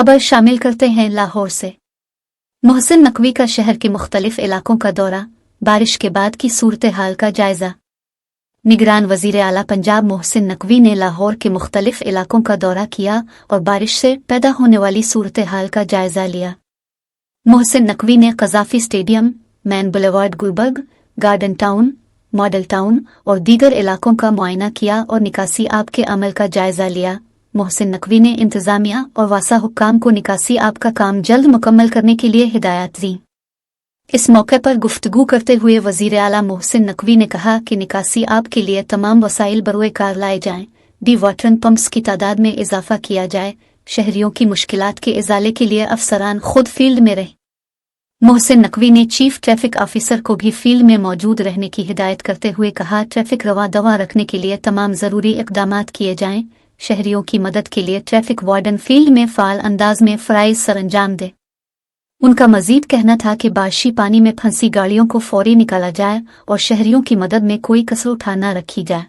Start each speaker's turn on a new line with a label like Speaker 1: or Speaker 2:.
Speaker 1: खबर शामिल करते हैं लाहौर से। मोहसिन नकवी का शहर के मुख्तलिफ इलाकों का दौरा, बारिश के बाद की सूरत हाल का जायजा। निगरान वजीर आला पंजाब मोहसिन नकवी ने लाहौर के मुख्तलिफ इलाकों का दौरा किया और बारिश से पैदा होने वाली सूरत हाल का जायजा लिया। मोहसिन नकवी ने Gaddafi stadium, main boulevard, Gulberg, garden town, model town और दीगर इलाकों का मुआयना किया और निकासी आब के अमल का जायजा लिया। मोहसिन नकवी ने इंतजामिया और वासा हुक्काम को निकासी आब का काम जल्द मुकम्मल करने के लिए हिदायत दी। इस मौके पर गुफ्तगू करते हुए वजीर आला मोहसिन नकवी ने कहा कि निकासी आब के लिए तमाम वसाइल बरोए कार लाए जाएं, डी वाटरिंग पंप्स की तादाद में इजाफा किया जाए, शहरियों की मुश्किलात के इजाले के लिए अफसरान खुद फील्ड में रहे। मोहसिन नकवी ने चीफ ट्रैफिक ऑफिसर को भी फील्ड में मौजूद रहने की हिदायत करते हुए कहा, ट्रैफिक रवा दवा रखने के लिए तमाम ज़रूरी इक़दामात किए जाएं, शहरियों की मदद के लिए ट्रैफिक वार्डन फील्ड में फ़ाल अंदाज में फ़राइज़ सरअंजाम दे। उनका मजीद कहना था कि बारिशी पानी में फंसी गाड़ियों को फौरी निकाला जाए और शहरियों की मदद में कोई कसर उठा न रखी जाए।